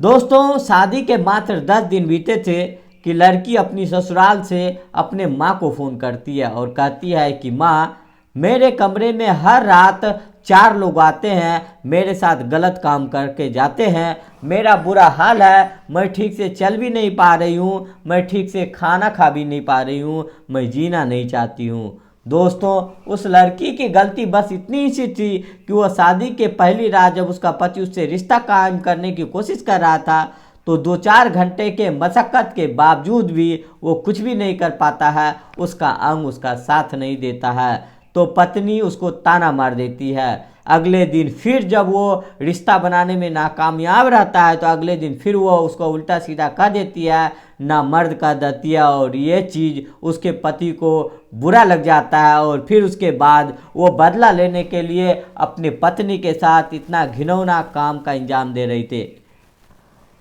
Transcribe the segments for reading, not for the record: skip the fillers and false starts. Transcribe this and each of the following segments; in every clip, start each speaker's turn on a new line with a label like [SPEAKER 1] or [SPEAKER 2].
[SPEAKER 1] दोस्तों, शादी के मात्र 10 दिन बीते थे कि लड़की अपनी ससुराल से अपने माँ को फ़ोन करती है और कहती है कि माँ, मेरे कमरे में हर रात 4 लोग आते हैं, मेरे साथ गलत काम करके जाते हैं, मेरा बुरा हाल है, मैं ठीक से चल भी नहीं पा रही हूँ, मैं ठीक से खाना खा भी नहीं पा रही हूँ, मैं जीना नहीं चाहती हूँ। दोस्तों, उस लड़की की गलती बस इतनी सी थी कि वह शादी के पहली रात जब उसका पति उससे रिश्ता कायम करने की कोशिश कर रहा था तो 2-4 घंटे के मशक्क़त के बावजूद भी वो कुछ भी नहीं कर पाता है, उसका अंग उसका साथ नहीं देता है, तो पत्नी उसको ताना मार देती है। अगले दिन फिर जब वो रिश्ता बनाने में नाकामयाब रहता है तो अगले दिन फिर वो उसको उल्टा सीधा कह देती है, ना मर्द का दतिया, और ये चीज़ उसके पति को बुरा लग जाता है और फिर उसके बाद वो बदला लेने के लिए अपनी पत्नी के साथ इतना घिनौना काम का इंजाम दे रही थी।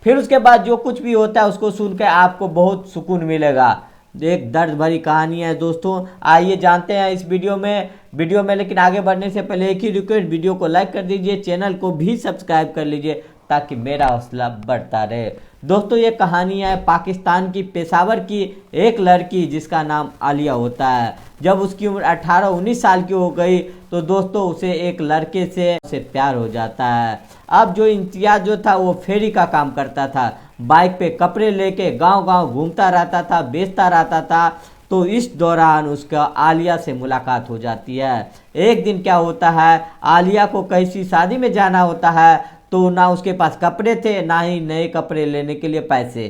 [SPEAKER 1] फिर उसके बाद जो कुछ भी होता है उसको सुनकर आपको बहुत सुकून मिलेगा। एक दर्द भरी कहानी है दोस्तों। आइए जानते हैं इस वीडियो में लेकिन आगे बढ़ने से पहले एक ही रिक्वेस्ट, वीडियो को लाइक कर दीजिए, चैनल को भी सब्सक्राइब कर लीजिए ताकि मेरा हौसला बढ़ता रहे। दोस्तों, ये कहानी है पाकिस्तान की पेशावर की एक लड़की जिसका नाम आलिया होता है। जब उसकी उम्र 18-19 साल की हो गई तो दोस्तों उसे एक लड़के से प्यार हो जाता है। अब जो इम्तियाज जो था वो फेरी का काम करता था, बाइक पे कपड़े लेके गांव-गांव घूमता रहता था, बेचता रहता था। तो इस दौरान उसका आलिया से मुलाकात हो जाती है। एक दिन क्या होता है, आलिया को किसी शादी में जाना होता है तो ना उसके पास कपड़े थे ना ही नए कपड़े लेने के लिए पैसे।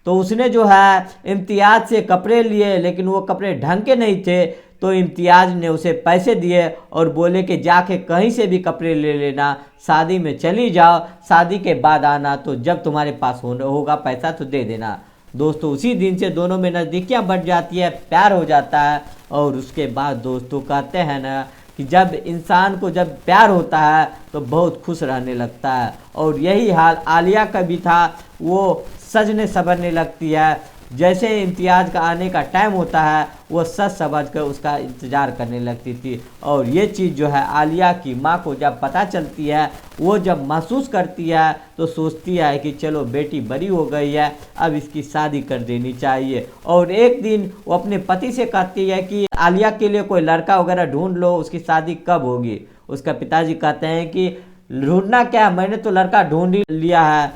[SPEAKER 1] तो उसने जो है इम्तियाज से कपड़े लिए लेकिन वो कपड़े ढंग के नहीं थे, तो इम्तियाज ने उसे पैसे दिए और बोले कि जाके कहीं से भी कपड़े ले लेना, शादी में चली जाओ, शादी के बाद आना, तो जब तुम्हारे पास होगा पैसा तो दे देना। दोस्तों, उसी दिन से दोनों में नज़दीकियाँ बढ़ जाती है, प्यार हो जाता है। और उसके बाद दोस्तों कहते हैं ना कि जब इंसान को जब प्यार होता है तो बहुत खुश रहने लगता है, और यही हाल आलिया का भी था। वो सजने संवरने लगती है, जैसे इम्तियाज का आने का टाइम होता है वो सच समझ कर उसका इंतज़ार करने लगती थी। और ये चीज़ जो है आलिया की माँ को जब पता चलती है, वो जब महसूस करती है तो सोचती है कि चलो बेटी बड़ी हो गई है, अब इसकी शादी कर देनी चाहिए। और एक दिन वो अपने पति से कहती है कि आलिया के लिए कोई लड़का वगैरह ढूंढ लो, उसकी शादी कब होगी। उसका पिताजी कहते हैं कि ढूंढना क्या, मैंने तो लड़का ढूंढ ही लिया है,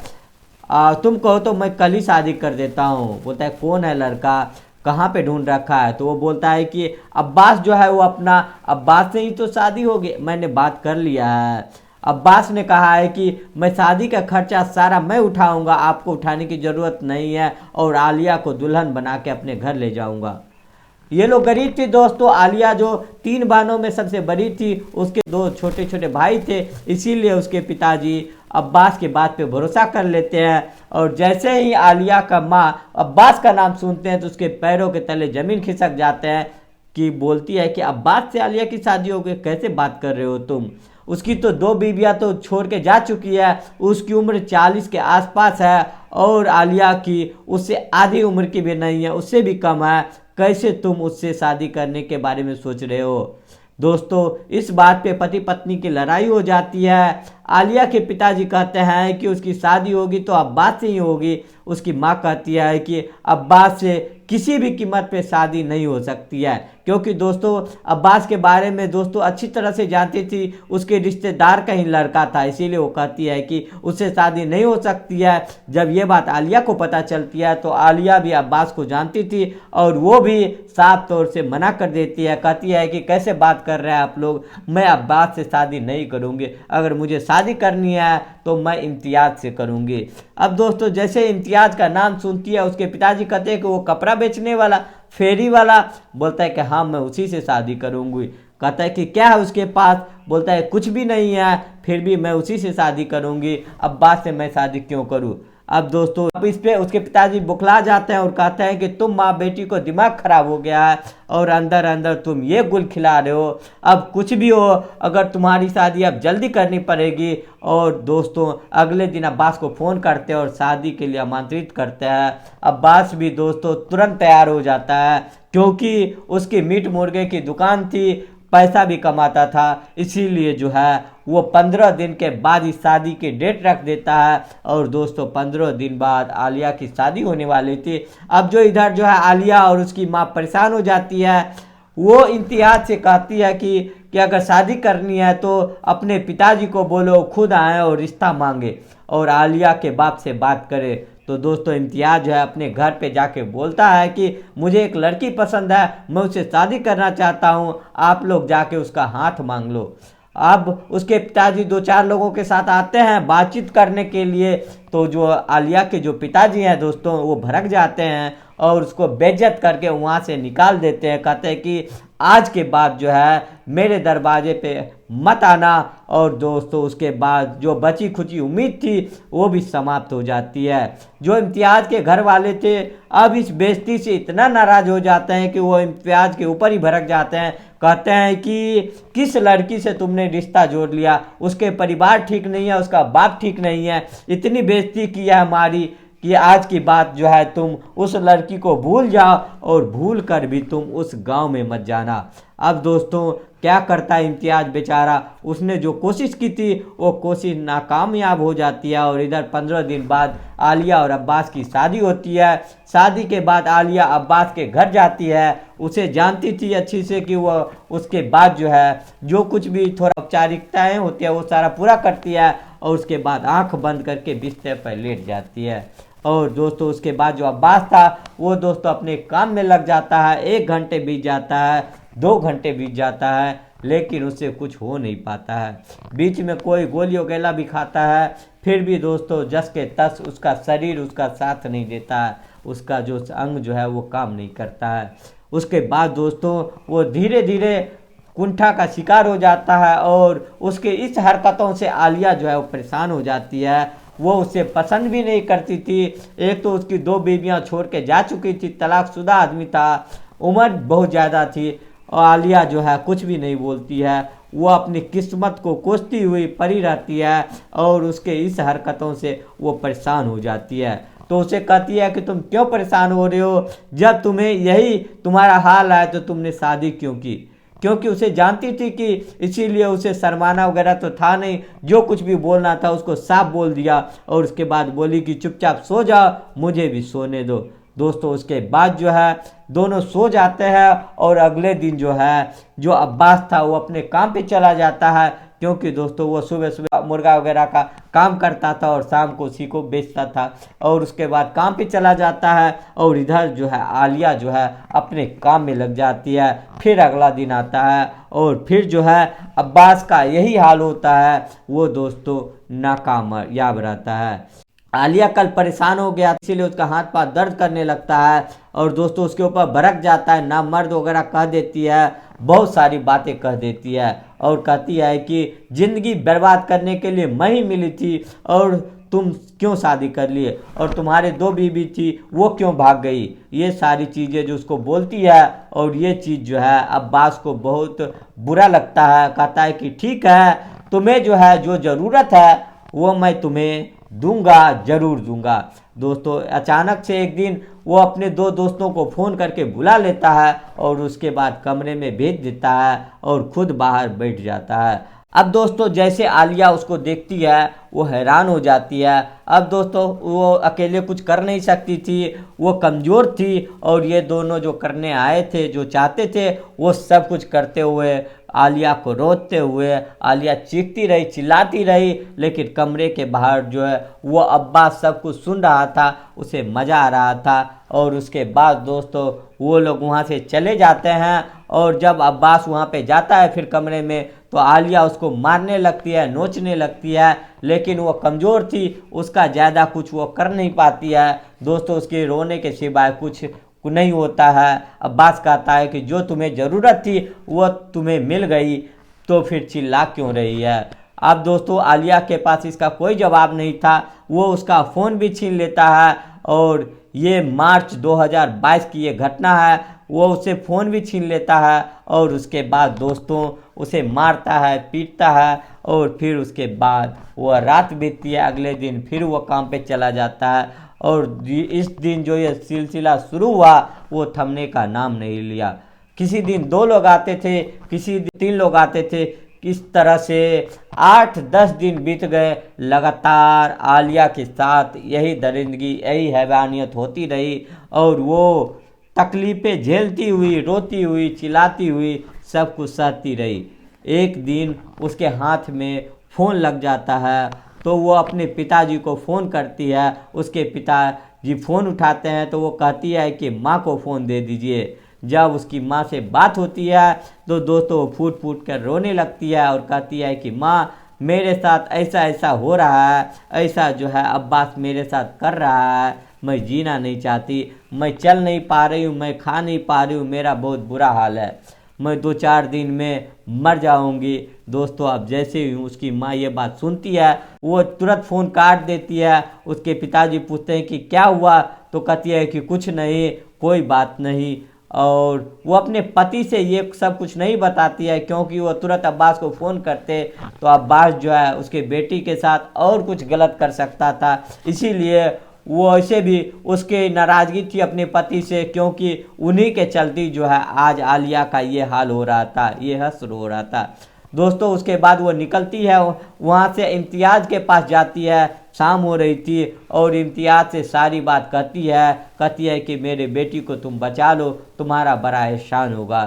[SPEAKER 1] तुम कहो तो मैं कल ही शादी कर देता हूँ। बोलता है कौन है लड़का, कहाँ पे ढूंढ रखा है। तो वो बोलता है कि अब्बास जो है वो अपना, अब्बास से ही तो शादी होगी, मैंने बात कर लिया है। अब्बास ने कहा है कि मैं शादी का खर्चा सारा मैं उठाऊंगा, आपको उठाने की ज़रूरत नहीं है, और आलिया को दुल्हन बना के अपने घर ले जाऊंगा। ये लोग गरीब थी दोस्तों। आलिया जो 3 बहनों में सबसे बड़ी थी, उसके 2 छोटे छोटे भाई थे, इसीलिए उसके पिताजी अब्बास के बात पे भरोसा कर लेते हैं। और जैसे ही आलिया का माँ अब्बास का नाम सुनते हैं तो उसके पैरों के तले ज़मीन खिसक जाते हैं, कि बोलती है कि अब्बास से आलिया की शादी हो गई, कैसे बात कर रहे हो तुम। उसकी तो 2 बीवियाँ तो छोड़ के जा चुकी है, उसकी उम्र 40 के आसपास है, और आलिया की उससे आधी उम्र की भी नहीं है, उससे भी कम है, कैसे तुम उससे शादी करने के बारे में सोच रहे हो। दोस्तों, इस बात पे पति पत्नी की लड़ाई हो जाती है। आलिया के पिताजी कहते हैं कि उसकी शादी होगी तो अब्बास से ही होगी। उसकी माँ कहती है कि अब्बास से किसी भी कीमत पे शादी नहीं हो सकती है, क्योंकि दोस्तों अब्बास के बारे में दोस्तों अच्छी तरह से जानती थी, उसके रिश्तेदार का ही लड़का था, इसीलिए वो कहती है कि उससे शादी नहीं हो सकती है। जब ये बात आलिया को पता चलती है तो आलिया भी अब्बास को जानती थी और वो भी साफ तौर से मना कर देती है, कहती है कि कैसे बात कर रहे हैं आप लोग, मैं अब्बास से शादी नहीं करूँगी, अगर मुझे शादी करनी है तो मैं इम्तियाज से करूँगी। अब दोस्तों जैसे इम्तियाज का नाम सुनती है, उसके पिताजी कहते हैं कि वो कपड़ा बेचने वाला, फेरी वाला, बोलता है कि हाँ मैं उसी से शादी करूँगी। कहता है कि क्या है उसके पास, बोलता है कुछ भी नहीं है, फिर भी मैं उसी से शादी करूँगी, अब्बास से मैं शादी क्यों करूँ। अब दोस्तों अब इस पे उसके पिताजी बुखला जाते हैं और कहते हैं कि तुम माँ बेटी को दिमाग खराब हो गया है और अंदर अंदर तुम ये गुल खिला रहे हो, अब कुछ भी हो अगर तुम्हारी शादी अब जल्दी करनी पड़ेगी। और दोस्तों अगले दिन अब्बास को फ़ोन करते हैं और शादी के लिए आमंत्रित करते हैं। अब्बास भी दोस्तों तुरंत तैयार हो जाता है, क्योंकि उसकी मीट मुर्गे की दुकान थी, पैसा भी कमाता था, इसीलिए जो है वो 15 दिन के बाद ही शादी की डेट रख देता है। और दोस्तों 15 दिन बाद आलिया की शादी होने वाली थी। अब जो इधर जो है आलिया और उसकी माँ परेशान हो जाती है। वो इम्तियाज से कहती है कि अगर शादी करनी है तो अपने पिताजी को बोलो खुद आए और रिश्ता मांगे और आलिया के बाप से बात करे। तो दोस्तों इम्तियाज जो है अपने घर पे जाके बोलता है कि मुझे एक लड़की पसंद है, मैं उससे शादी करना चाहता हूँ, आप लोग जाके उसका हाथ मांग लो। अब उसके पिताजी 2-4 लोगों के साथ आते हैं बातचीत करने के लिए। तो जो आलिया के जो पिताजी हैं दोस्तों वो भड़क जाते हैं और उसको बेइज्जत करके वहाँ से निकाल देते हैं। कहते हैं कि आज के बाद जो है मेरे दरवाजे पे मत आना। और दोस्तों उसके बाद जो बची खुची उम्मीद थी वो भी समाप्त हो जाती है। जो इम्तियाज के घर वाले थे अब इस बेइज्जती से इतना नाराज हो जाते हैं कि वो इम्तियाज के ऊपर ही भड़क जाते हैं। कहते हैं कि किस लड़की से तुमने रिश्ता जोड़ लिया, उसके परिवार ठीक नहीं है, उसका बाप ठीक नहीं है, इतनी बेइज्जती की है हमारी कि आज की बात जो है तुम उस लड़की को भूल जाओ और भूल कर भी तुम उस गांव में मत जाना। अब दोस्तों क्या करता है इम्तियाज बेचारा, उसने जो कोशिश की थी वो कोशिश नाकामयाब हो जाती है। और इधर 15 दिन बाद आलिया और अब्बास की शादी होती है। शादी के बाद आलिया अब्बास के घर जाती है। उसे जानती थी अच्छी से कि वह उसके बाद जो है जो कुछ भी थोड़ा औपचारिकताएँ होती है वो सारा पूरा करती है और उसके बाद आंख बंद करके बिस्तर पर लेट जाती है। और दोस्तों उसके बाद जो अब्बास था वो दोस्तों अपने काम में लग जाता है। 1 घंटे बीत जाता है, 2 घंटे बीत जाता है, लेकिन उससे कुछ हो नहीं पाता है। बीच में कोई गोली वगैरह भी खाता है, फिर भी दोस्तों जस के तस उसका शरीर उसका साथ नहीं देता है, उसका जो अंग जो है वो काम नहीं करता है। उसके बाद दोस्तों वो धीरे धीरे कुंठा का शिकार हो जाता है और उसके इस हरकतों से आलिया जो है वो परेशान हो जाती है। वो उसे पसंद भी नहीं करती थी। एक तो उसकी 2 बीवियां छोड़ के जा चुकी थी, तलाकशुदा आदमी था, उम्र बहुत ज़्यादा थी और आलिया जो है कुछ भी नहीं बोलती है। वो अपनी किस्मत को कोसती हुई पड़ी रहती है और उसके इस हरकतों से वो परेशान हो जाती है। तो उसे कहती है कि तुम क्यों परेशान हो रहे हो, जब तुम्हें यही तुम्हारा हाल है तो तुमने शादी क्यों की। क्योंकि उसे जानती थी कि इसीलिए उसे शर्माना वगैरह तो था नहीं, जो कुछ भी बोलना था उसको साफ बोल दिया और उसके बाद बोली कि चुपचाप सो जाओ, मुझे भी सोने दो। दोस्तों उसके बाद जो है दोनों सो जाते हैं और अगले दिन जो है जो अब्बास था वो अपने काम पे चला जाता है। क्योंकि दोस्तों वो सुबह सुबह मुर्गा वगैरह का काम करता था और शाम को उसी को बेचता था और उसके बाद काम पे चला जाता है। और इधर जो है आलिया जो है अपने काम में लग जाती है। फिर अगला दिन आता है और फिर जो है अब्बास का यही हाल होता है, वो दोस्तों नाकामयाब रहता है। आलिया कल परेशान हो गया इसीलिए उसका हाथ पांव दर्द करने लगता है और दोस्तों उसके ऊपर भड़क जाता है, ना मर्द वगैरह कह देती है, बहुत सारी बातें कह देती है और कहती है कि ज़िंदगी बर्बाद करने के लिए मैं ही मिली थी और तुम क्यों शादी कर लिए और तुम्हारे 2 बीवी थी वो क्यों भाग गई। ये सारी चीज़ें जो उसको बोलती है और ये चीज़ जो है अब्बास को बहुत बुरा लगता है। कहता है कि ठीक है, तुम्हें जो है जो ज़रूरत है वो मैं तुम्हें दूंगा, ज़रूर दूंगा। दोस्तों अचानक से एक दिन वो अपने 2 दोस्तों को फ़ोन करके बुला लेता है और उसके बाद कमरे में भेज देता है और खुद बाहर बैठ जाता है। अब दोस्तों जैसे आलिया उसको देखती है वो हैरान हो जाती है। अब दोस्तों वो अकेले कुछ कर नहीं सकती थी, वो कमज़ोर थी और ये दोनों जो करने आए थे, जो चाहते थे वो सब कुछ करते हुए आलिया को रोते हुए आलिया चीखती रही, चिल्लाती रही, लेकिन कमरे के बाहर जो है वो अब्बास सब कुछ सुन रहा था, उसे मज़ा आ रहा था। और उसके बाद दोस्तों वो लोग वहाँ से चले जाते हैं और जब अब्बास वहाँ पे जाता है फिर कमरे में तो आलिया उसको मारने लगती है, नोचने लगती है, लेकिन वो कमज़ोर थी, उसका ज़्यादा कुछ वो कर नहीं पाती है। दोस्तों उसके रोने के सिवाय कुछ नहीं होता है। अब्बास कहता है कि जो तुम्हें ज़रूरत थी वो तुम्हें मिल गई, तो फिर चिल्ला क्यों रही है। अब दोस्तों आलिया के पास इसका कोई जवाब नहीं था, वो उसका फ़ोन भी छीन लेता है और ये मार्च 2022 की ये घटना है। वो उसे फ़ोन भी छीन लेता है और उसके बाद दोस्तों उसे मारता है, पीटता है और फिर उसके बाद वह रात बीतती है। अगले दिन फिर वो काम पे चला जाता है और इस दिन जो ये सिलसिला शुरू हुआ वो थमने का नाम नहीं लिया। किसी दिन 2 लोग आते थे, किसी दिन 3 लोग आते थे। इस तरह से 8-10 दिन बीत गए, लगातार आलिया के साथ यही दरिंदगी, यही हैवानियत होती रही और वो तकलीफ़ें झेलती हुई, रोती हुई, चिल्लाती हुई, सब कुछ सहती रही। एक दिन उसके हाथ में फ़ोन लग जाता है, तो वो अपने पिताजी को फ़ोन करती है। उसके पिताजी फ़ोन उठाते हैं तो वो कहती है कि माँ को फ़ोन दे दीजिए। जब उसकी माँ से बात होती है तो दोस्तों वो फूट फूट कर रोने लगती है और कहती है कि माँ, मेरे साथ ऐसा ऐसा हो रहा है, ऐसा जो है अब्बास मेरे साथ कर रहा है, मैं जीना नहीं चाहती, मैं चल नहीं पा रही हूँ, मैं खा नहीं पा रही हूँ, मेरा बहुत बुरा हाल है, मैं 2-4 दिन में मर जाऊंगी। दोस्तों अब जैसे ही उसकी माँ ये बात सुनती है, वो तुरंत फ़ोन काट देती है। उसके पिताजी पूछते हैं कि क्या हुआ, तो कहती है कि कुछ नहीं, कोई बात नहीं। और वो अपने पति से ये सब कुछ नहीं बताती है, क्योंकि वो तुरंत अब्बास को फ़ोन करते तो अब्बास जो है उसके बेटी के साथ और कुछ गलत कर सकता था। इसीलिए वो ऐसे भी उसके नाराज़गी थी अपने पति से, क्योंकि उन्हीं के चलती जो है आज आलिया का ये हाल हो रहा था, ये हश्र हो रहा था। दोस्तों उसके बाद वो निकलती है, वहाँ से इम्तियाज़ के पास जाती है। शाम हो रही थी और इम्तियाज़ से सारी बात कहती है कि मेरे बेटी को तुम बचा लो, तुम्हारा बड़ा एहसान होगा।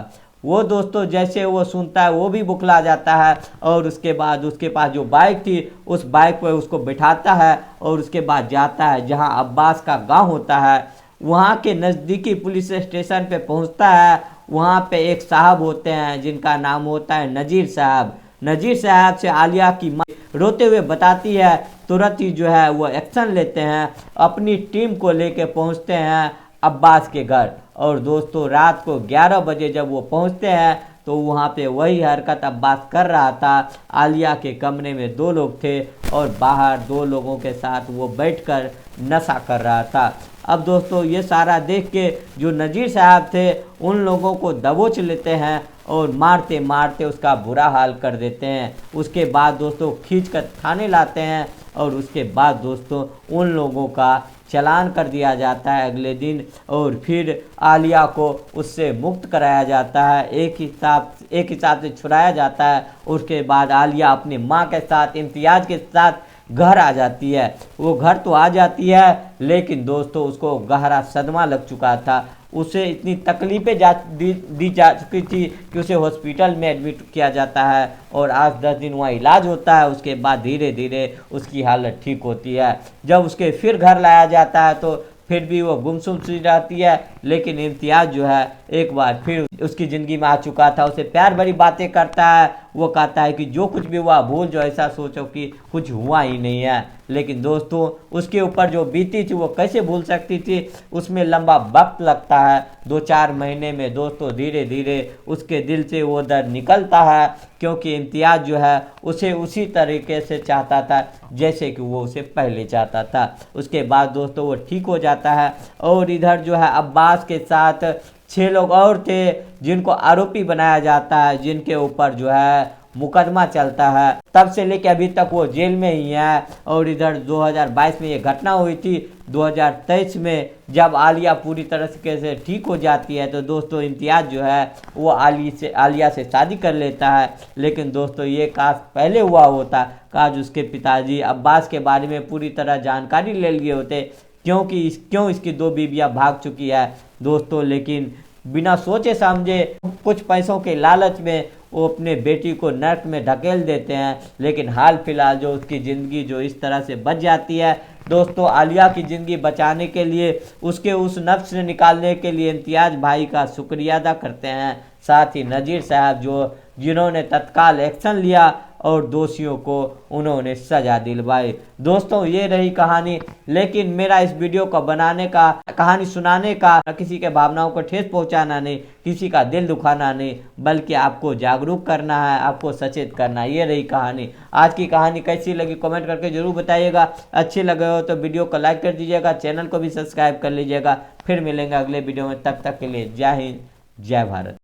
[SPEAKER 1] वो दोस्तों जैसे वो सुनता है वो भी बुखला जाता है और उसके बाद उसके पास जो बाइक थी उस बाइक पर उसको बिठाता है और उसके बाद जाता है जहां अब्बास का गांव होता है। वहां के नज़दीकी पुलिस स्टेशन पे पहुंचता है। वहां पे एक साहब होते हैं जिनका नाम होता है नज़ीर साहब। नज़ीर साहब से आलिया की माँ रोते हुए बताती है। तुरंत ही जो है वो एक्शन लेते हैं, अपनी टीम को लेके पहुंचते हैं अब्बास के घर। और दोस्तों रात को 11 बजे जब वो पहुंचते हैं तो वहाँ पे वही हरकत अब्बास कर रहा था। आलिया के कमरे में 2 लोग थे और बाहर 2 लोगों के साथ वो बैठकर नशा कर रहा था। अब दोस्तों ये सारा देख के जो नज़ीर साहब थे उन लोगों को दबोच लेते हैं और मारते मारते उसका बुरा हाल कर देते हैं। उसके बाद दोस्तों खींच कर थाने लाते हैं और उसके बाद दोस्तों उन लोगों का चालान कर दिया जाता है अगले दिन और फिर आलिया को उससे मुक्त कराया जाता है, एक हिसाब से छुड़ाया जाता है। उसके बाद आलिया अपनी माँ के साथ इम्तियाज़ के साथ घर आ जाती है। वो घर तो आ जाती है लेकिन दोस्तों उसको गहरा सदमा लग चुका था। उसे इतनी तकलीफ़ें दी जा चुकी थी कि उसे हॉस्पिटल में एडमिट किया जाता है और 8-10 दिन वहाँ इलाज होता है। उसके बाद धीरे धीरे उसकी हालत ठीक होती है। जब उसके फिर घर लाया जाता है तो फिर भी वो गुमसुम सी रहती है, लेकिन इम्तियाज़ जो है एक बार फिर उसकी ज़िंदगी में आ चुका था। उसे प्यार भरी बातें करता है। वो कहता है कि जो कुछ भी हुआ भूल जो, ऐसा सोचो कि कुछ हुआ ही नहीं है। लेकिन दोस्तों उसके ऊपर जो बीती थी वो कैसे भूल सकती थी, उसमें लंबा वक्त लगता है। 2-4 महीने में दोस्तों धीरे धीरे उसके दिल से वो दर्द निकलता है, क्योंकि इम्तियाज़ जो है उसे उसी तरीके से चाहता था जैसे कि वो उसे पहले चाहता था। उसके बाद दोस्तों वो ठीक हो जाता है और इधर जो है अब्बास के साथ 6 लोग और थे जिनको आरोपी बनाया जाता है, जिनके ऊपर जो है मुकदमा चलता है। तब से लेकर अभी तक वो जेल में ही है। और इधर 2022 में ये घटना हुई थी। 2023 में जब आलिया पूरी तरह से ठीक हो जाती है तो दोस्तों इम्तियाज़ जो है वो आलिया से शादी कर लेता है। लेकिन दोस्तों ये काश पहले हुआ होता, काश उसके पिताजी अब्बास के बारे में पूरी तरह जानकारी ले लिए होते, क्योंकि क्यों इसकी 2 बीवियाँ भाग चुकी है दोस्तों। लेकिन बिना सोचे समझे कुछ पैसों के लालच में वो अपने बेटी को नर्क में ढकेल देते हैं। लेकिन हाल फिलहाल जो उसकी ज़िंदगी जो इस तरह से बच जाती है दोस्तों, आलिया की ज़िंदगी बचाने के लिए, उसके उस नफ्स से निकालने के लिए इम्तियाज़ भाई का शुक्रिया अदा करते हैं। साथ ही नज़ीर साहब जिन्होंने तत्काल एक्शन लिया और दोषियों को उन्होंने सज़ा दिलवाई। दोस्तों ये रही कहानी। लेकिन मेरा इस वीडियो को बनाने का, कहानी सुनाने का, किसी के भावनाओं को ठेस पहुंचाना नहीं, किसी का दिल दुखाना नहीं, बल्कि आपको जागरूक करना है, आपको सचेत करना है। ये रही कहानी। आज की कहानी कैसी लगी कमेंट करके ज़रूर बताइएगा। अच्छी लगे हो तो वीडियो को लाइक कर दीजिएगा, चैनल को भी सब्सक्राइब कर लीजिएगा। फिर मिलेंगे अगले वीडियो में, तब तक के लिए जय हिंद, जय भारत।